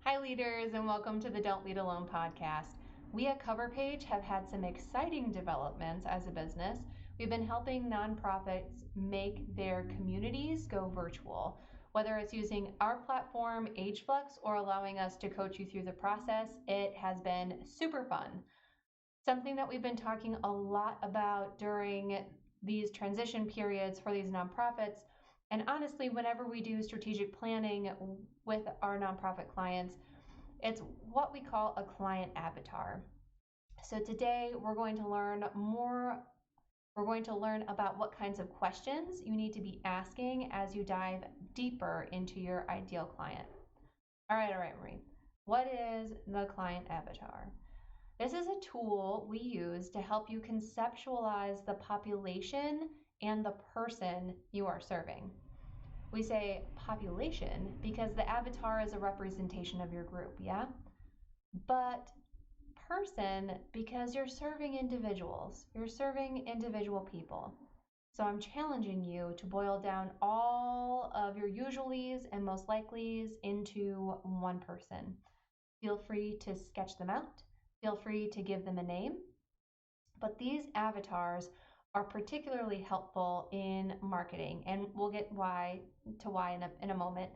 Hi, leaders, and welcome to the Don't Lead Alone podcast. We at KovirPage have had some exciting developments as a business. We've been helping nonprofits make their communities go virtual, whether it's using our platform, AgeFlux, or allowing us to coach you through the process. It has been super fun. Something that we've been talking a lot about during these transition periods for these nonprofits. And honestly, whenever we do strategic planning with our nonprofit clients, it's what we call a client avatar. So today we're going to learn more. We're going to learn about what kinds of questions you need to be asking as you dive deeper into your ideal client. All right, Marie. What is the client avatar? This is a tool we use to help you conceptualize the population and the person you are serving. We say population because the avatar is a representation of your group, yeah? But person because you're serving individuals. You're serving individual people. So I'm challenging you to boil down all of your usuallys and most likelies into one person. Feel free to sketch them out. Feel free to give them a name. But these avatars are particularly helpful in marketing, and we'll get why in a moment.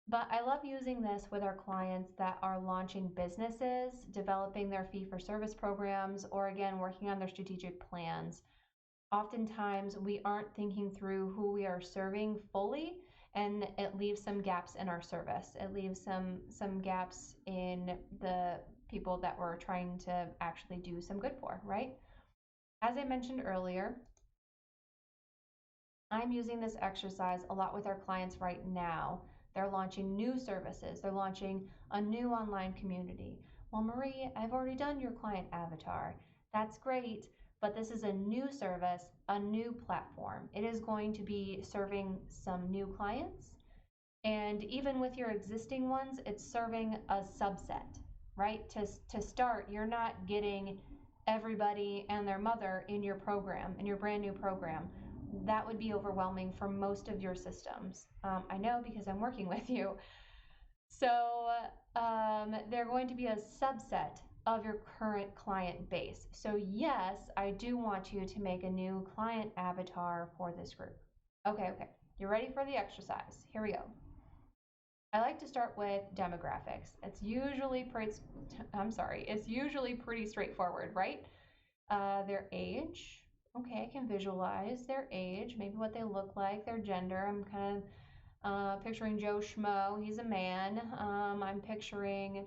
But I love using this with our clients that are launching businesses, developing their fee-for-service programs, or again, working on their strategic plans. Oftentimes, we aren't thinking through who we are serving fully, and it leaves some gaps in our service. It leaves some gaps in the people that we're trying to actually do some good for, right? As I mentioned earlier, I'm using this exercise a lot with our clients right now. They're launching new services. They're launching a new online community. Well, Marie, I've already done your client avatar. That's great, but this is a new service, a new platform. It is going to be serving some new clients. And even with your existing ones, it's serving a subset, right? To start, you're not getting everybody and their mother in your program, in your brand new program. That would be overwhelming for most of your systems. I know because I'm working with you. So they're going to be a subset of your current client base. So yes, I do want you to make a new client avatar for this group. Okay. You're ready for the exercise. Here we go. I like to start with demographics. It's usually pretty straightforward, right? Their age. Okay, I can visualize their age, maybe what they look like, their gender. I'm kind of picturing Joe Schmo. He's a man. I'm picturing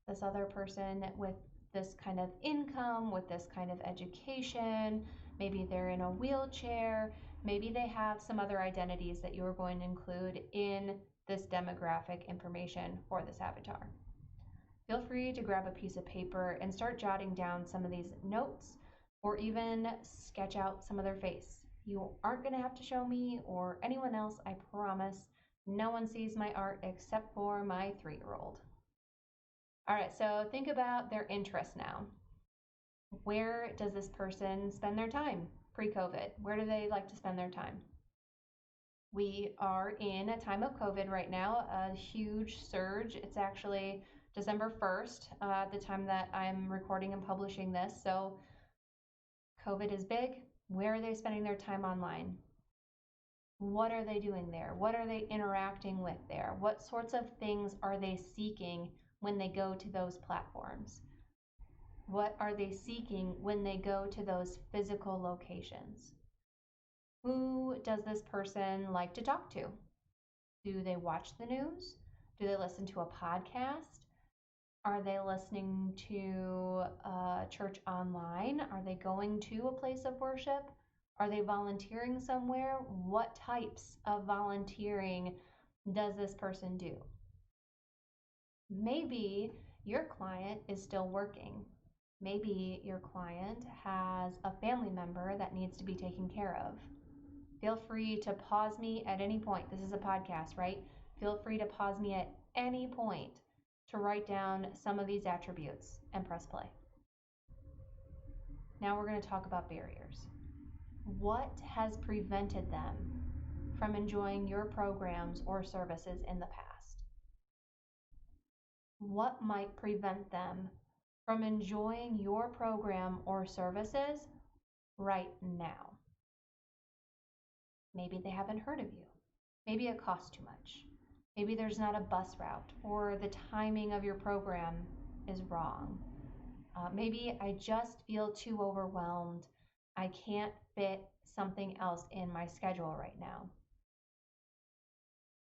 this other person with this kind of income, with this kind of education. Maybe they're in a wheelchair. Maybe they have some other identities that you are going to include in this demographic information for this avatar. Feel free to grab a piece of paper and start jotting down some of these notes, or even sketch out some of their face. You aren't going to have to show me or anyone else, I promise. No one sees my art except for my 3-year-old. All right, so think about their interests now. Where does this person spend their time pre-COVID? Where do they like to spend their time? We are in a time of COVID right now, a huge surge. It's actually December 1st, the time that I'm recording and publishing this. So COVID is big. Where are they spending their time online? What are they doing there? What are they interacting with there? What sorts of things are they seeking when they go to those platforms? What are they seeking when they go to those physical locations? Who does this person like to talk to? Do they watch the news? Do they listen to a podcast? Are they listening to church online? Are they going to a place of worship? Are they volunteering somewhere? What types of volunteering does this person do? Maybe your client is still working. Maybe your client has a family member that needs to be taken care of. Feel free to pause me at any point. This is a podcast, right? Feel free to pause me at any point to write down some of these attributes and press play. Now we're going to talk about barriers. What has prevented them from enjoying your programs or services in the past? What might prevent them from enjoying your program or services right now? Maybe they haven't heard of you. Maybe it costs too much. Maybe there's not a bus route, or the timing of your program is wrong. Maybe I just feel too overwhelmed. I can't fit something else in my schedule right now.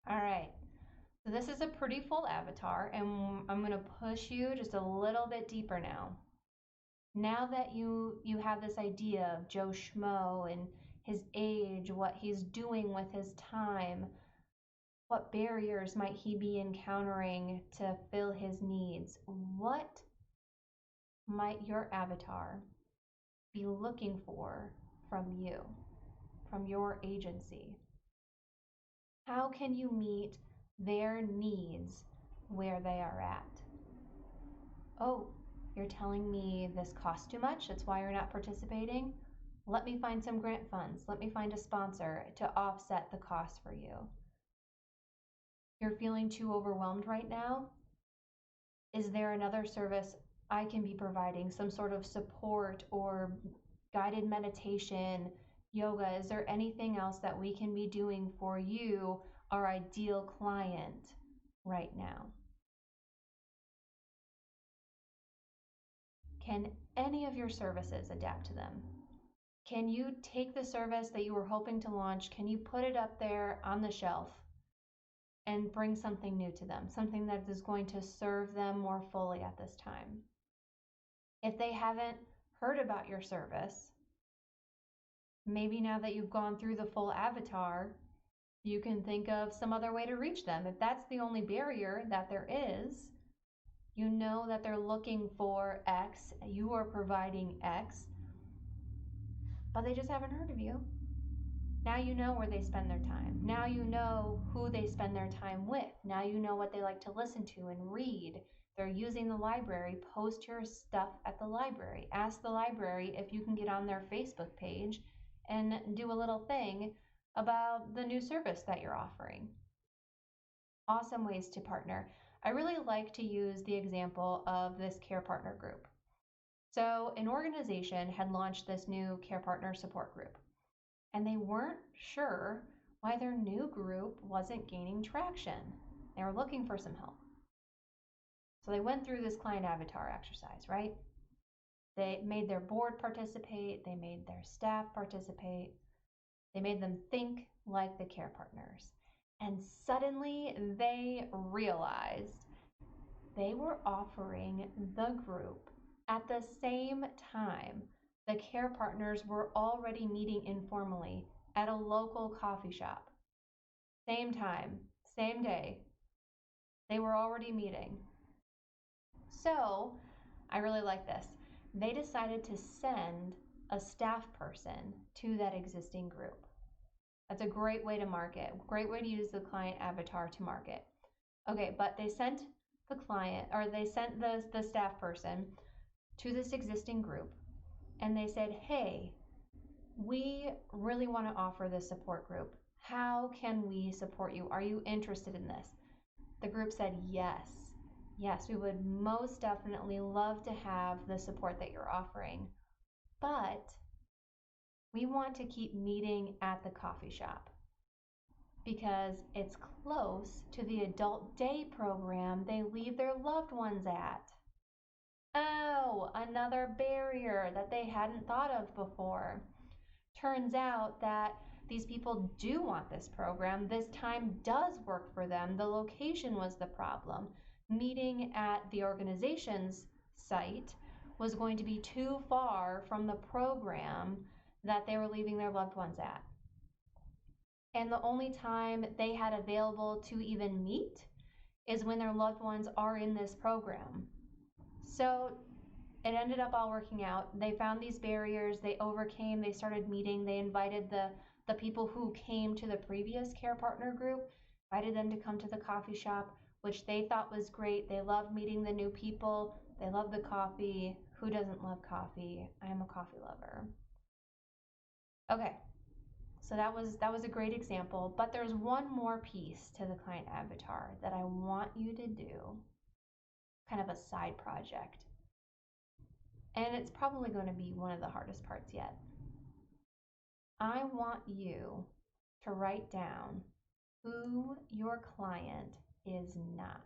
All right, so this is a pretty full avatar, and I'm going to push you just a little bit deeper now. Now that you have this idea of Joe Schmo and his age, what he's doing with his time, what barriers might he be encountering to fill his needs? What might your avatar be looking for from you, from your agency? How can you meet their needs where they are at? Oh, you're telling me this costs too much, that's why you're not participating? Let me find some grant funds. Let me find a sponsor to offset the cost for you. You're feeling too overwhelmed right now? Is there another service I can be providing, some sort of support or guided meditation, yoga? Is there anything else that we can be doing for you, our ideal client, right now? Can any of your services adapt to them? Can you take the service that you were hoping to launch, can you put it up there on the shelf and bring something new to them, something that is going to serve them more fully at this time? If they haven't heard about your service, maybe now that you've gone through the full avatar, you can think of some other way to reach them. If that's the only barrier that there is, you know that they're looking for X, you are providing X, but they just haven't heard of you. Now you know where they spend their time. Now you know who they spend their time with. Now you know what they like to listen to and read. They're using the library. Post your stuff at the library. Ask the library if you can get on their Facebook page and do a little thing about the new service that you're offering. Awesome ways to partner. I really like to use the example of this care partner group. So an organization had launched this new care partner support group, and they weren't sure why their new group wasn't gaining traction. They were looking for some help. So they went through this client avatar exercise, right? They made their board participate, they made their staff participate, they made them think like the care partners. And suddenly they realized they were offering the group at the same time the care partners were already meeting informally at a local coffee shop. Same time, same day, they were already meeting. So I really like this. They decided to send a staff person to that existing group. That's a great way to market, great way to use the client avatar to market. Okay, but they sent the client, or they sent the staff person to this existing group, and they said, hey, we really want to offer this support group. How can we support you? Are you interested in this? The group said, yes, we would most definitely love to have the support that you're offering, but we want to keep meeting at the coffee shop because it's close to the adult day program they leave their loved ones at. Oh, another barrier that they hadn't thought of before. Turns out that these people do want this program. This time does work for them. The location was the problem. Meeting at the organization's site was going to be too far from the program that they were leaving their loved ones at. And the only time they had available to even meet is when their loved ones are in this program. So it ended up all working out. They found these barriers, they overcame, they started meeting, they invited the people who came to the previous care partner group, invited them to come to the coffee shop, which they thought was great. They loved meeting the new people. They love the coffee. Who doesn't love coffee? I am a coffee lover. Okay, so that was a great example, but there's one more piece to the client avatar that I want you to do. kind of a side project. And it's probably going to be one of the hardest parts yet. I want you to write down who your client is not.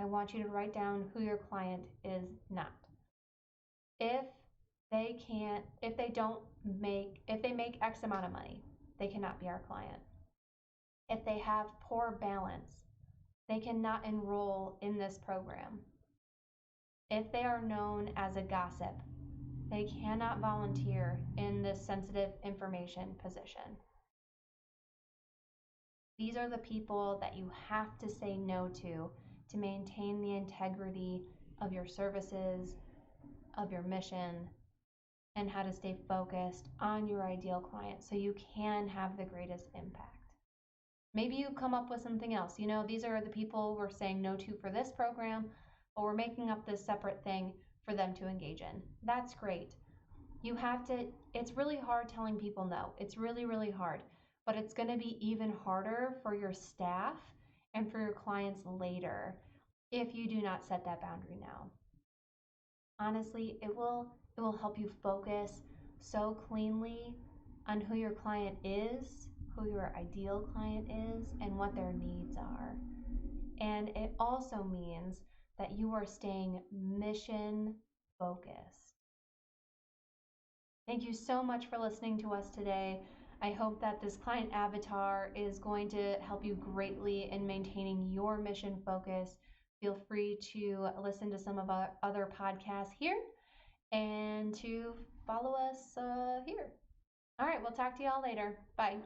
I want you to write down who your client is not. If they make X amount of money, they cannot be our client. If they have poor balance, they cannot enroll in this program. If they are known as a gossip, they cannot volunteer in this sensitive information position. These are the people that you have to say no to maintain the integrity of your services, of your mission, and how to stay focused on your ideal client so you can have the greatest impact. Maybe you come up with something else. These are the people we're saying no to for this program, but we're making up this separate thing for them to engage in. That's great. It's really hard telling people no. It's really, really hard. But it's going to be even harder for your staff and for your clients later if you do not set that boundary now. Honestly, it will help you focus so cleanly on who your client is, who your ideal client is, and what their needs are. And it also means that you are staying mission focused. Thank you so much for listening to us today. I hope that this client avatar is going to help you greatly in maintaining your mission focus. Feel free to listen to some of our other podcasts here and to follow us here. All right, we'll talk to y'all later. Bye.